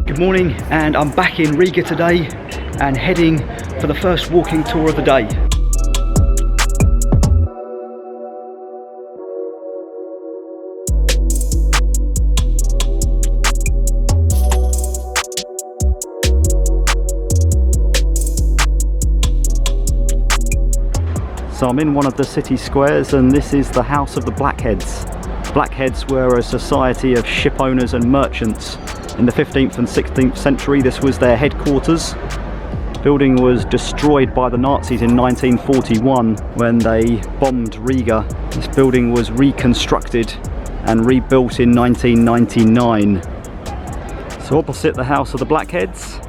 Good morning, and I'm back in Riga today and heading for the first walking tour of the day. So I'm in one of the city squares, and this is the House of the Blackheads. Blackheads were a society of ship owners and merchants. In the 15th and 16th century, this was their headquarters. The building was destroyed by the Nazis in 1941 when they bombed Riga. This building was reconstructed and rebuilt in 1999. So opposite the House of the Blackheads,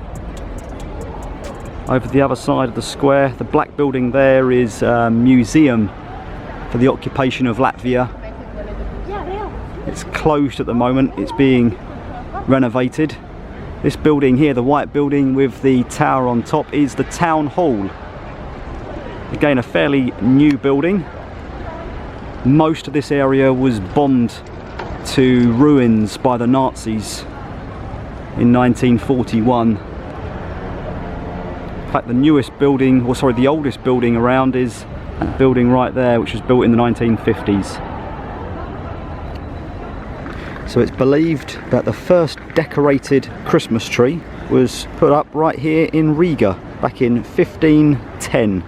over the other side of the square, the black building there is a museum for the occupation of Latvia. It's closed at the moment, it's being renovated. This building here, the white building with the tower on top, is the town hall. Again, a fairly new building. Most of this area was bombed to ruins by the Nazis in 1941. In fact, the newest building, or sorry, the oldest building around is that building right there, which was built in the 1950s. So it's believed that the first decorated Christmas tree was put up right here in Riga back in 1510.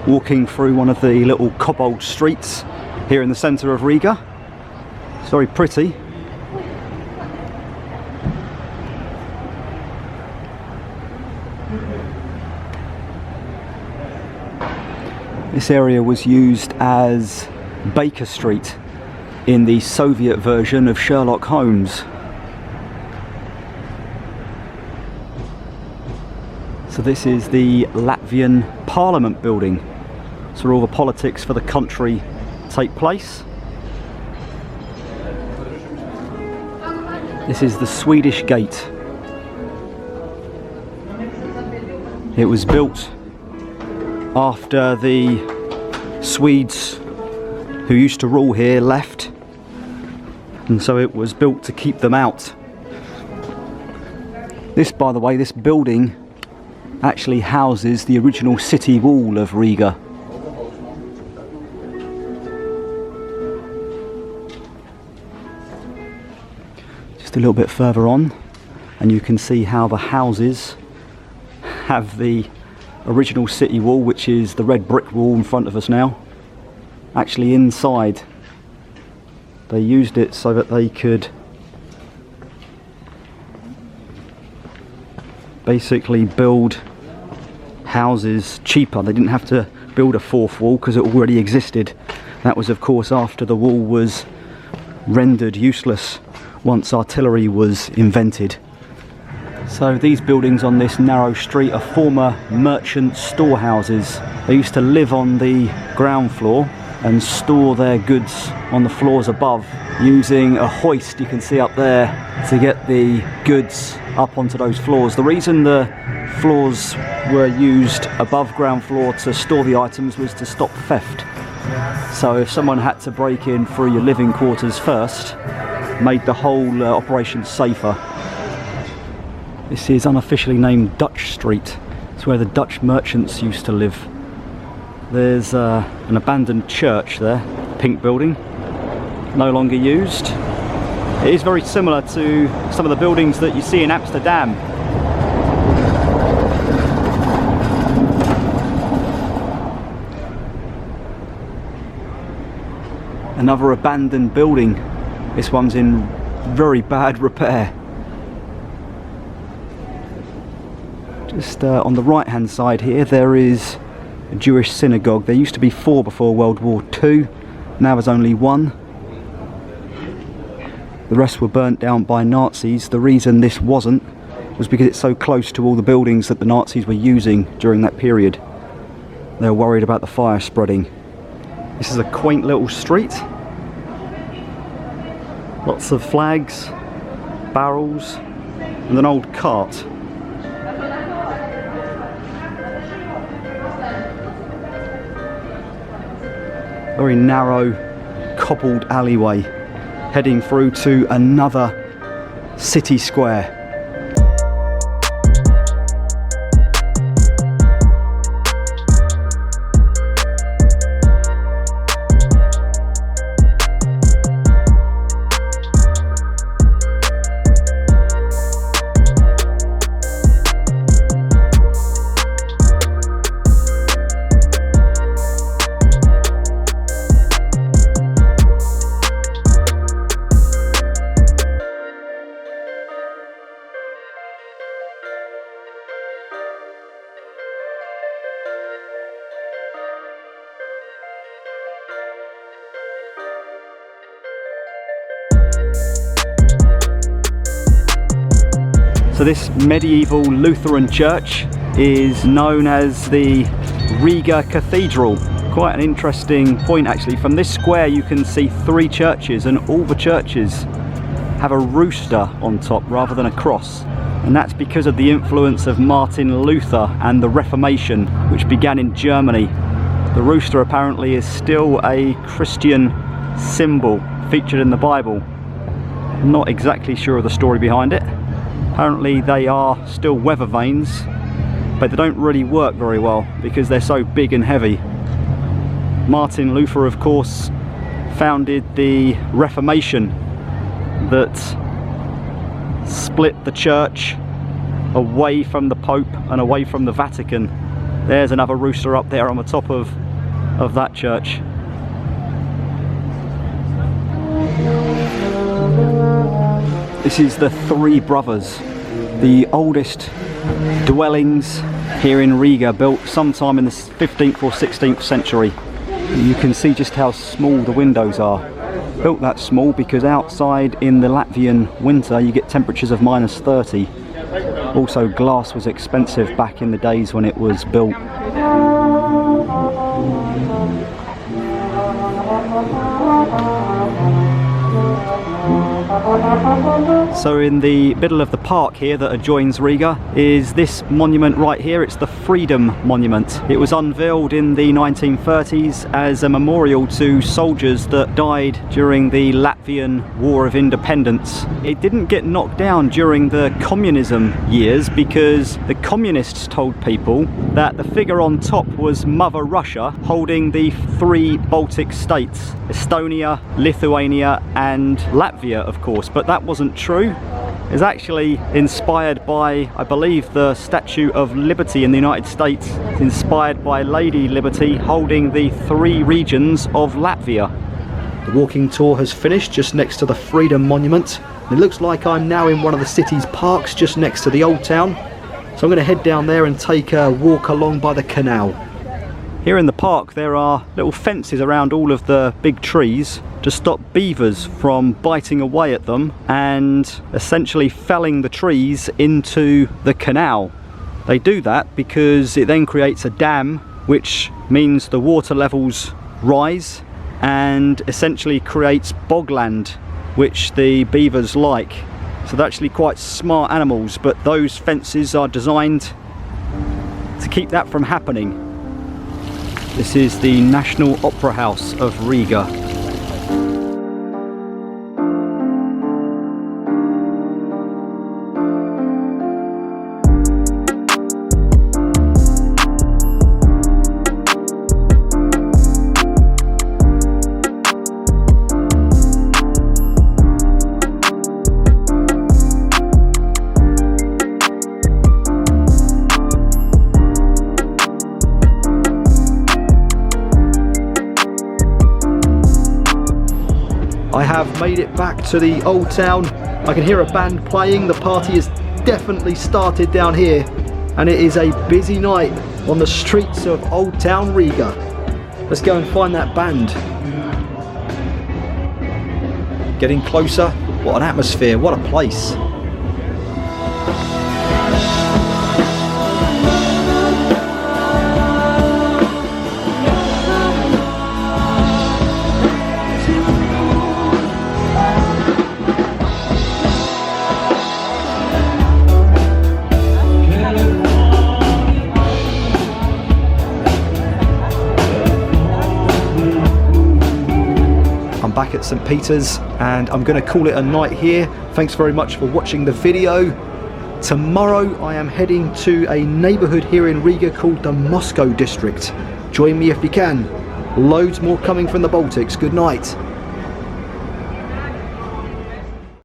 Walking through one of the little cobbled streets here in the centre of Riga. It's very pretty. This area was used as Baker Street in the Soviet version of Sherlock Holmes. So this is the Latvian Parliament building. So all the politics for the country take place. This is the Swedish Gate. It was built after the Swedes who used to rule here left, and so it was built to keep them out. This, by the way, this building actually houses the original city wall of Riga. Just a little bit further on, and you can see how the houses have the original city wall, which is the red brick wall in front of us now. Actually inside, they used it so that they could basically build houses cheaper. They didn't have to build a fourth wall because it already existed. That was, of course, after the wall was rendered useless once artillery was invented. So these buildings on this narrow street are former merchant storehouses. They used to live on the ground floor and store their goods on the floors above using a hoist you can see up there to get the goods up onto those floors. The reason the floors were used above ground floor to store the items was to stop theft. So if someone had to break in through your living quarters first, made the whole operation safer. This is unofficially named Dutch Street. It's where the Dutch merchants used to live. There's an abandoned church there, pink building, no longer used. It is very similar to some of the buildings that you see in Amsterdam. Another abandoned building. This one's in very bad repair. Just on the right hand side here there is a Jewish synagogue. There used to be 4 before World War II, now there's only 1. The rest were burnt down by Nazis. The reason this wasn't was because it's so close to all the buildings that the Nazis were using during that period. They were worried about the fire spreading. This is a quaint little street. Lots of flags, barrels, and an old cart. Very narrow, cobbled alleyway heading through to another city square. So this medieval Lutheran church is known as the Riga Cathedral. Quite an interesting point actually. From this square you can see 3 churches, and all the churches have a rooster on top rather than a cross. And that's because of the influence of Martin Luther and the Reformation, which began in Germany. The rooster apparently is still a Christian symbol featured in the Bible. I'm not exactly sure of the story behind it. Apparently they are still weather vanes, but they don't really work very well because they're so big and heavy. Martin Luther, of course, founded the Reformation that split the church away from the Pope and away from the Vatican. There's another rooster up there on the top of that church. This is the Three Brothers, the oldest dwellings here in Riga, built sometime in the 15th or 16th century. You can see just how small the windows are. Built that small because outside in the Latvian winter you get temperatures of -30. Also, glass was expensive back in the days when it was built. So in the middle of the park here that adjoins Riga is this monument right here. It's the Freedom Monument. It was unveiled in the 1930s as a memorial to soldiers that died during the Latvian War of Independence. It didn't get knocked down during the communism years because the communists told people that the figure on top was Mother Russia holding the 3 Baltic states, Estonia, Lithuania and Latvia, of course, but that wasn't true. It's actually inspired by, I believe, the Statue of Liberty in the United States. It's inspired by Lady Liberty holding the 3 regions of Latvia. The walking tour has finished just next to the Freedom Monument. It looks like I'm now in one of the city's parks just next to the Old Town. So I'm going to head down there and take a walk along by the canal. Here in the park there are little fences around all of the big trees to stop beavers from biting away at them and essentially felling the trees into the canal. They do that because it then creates a dam, which means the water levels rise and essentially creates bogland, which the beavers like. So they're actually quite smart animals, but those fences are designed to keep that from happening. This is the National Opera House of Riga. I have made it back to the Old Town. I can hear a band playing. The party has definitely started down here, and it is a busy night on the streets of Old Town Riga. Let's go and find that band. Getting closer What an atmosphere, what a place. Back at St. Peter's, and I'm going to call it a night here. Thanks very much for watching the video. Tomorrow I am heading to a neighbourhood here in Riga called the Moscow district. Join me if you can. Loads more coming from the Baltics. Good night.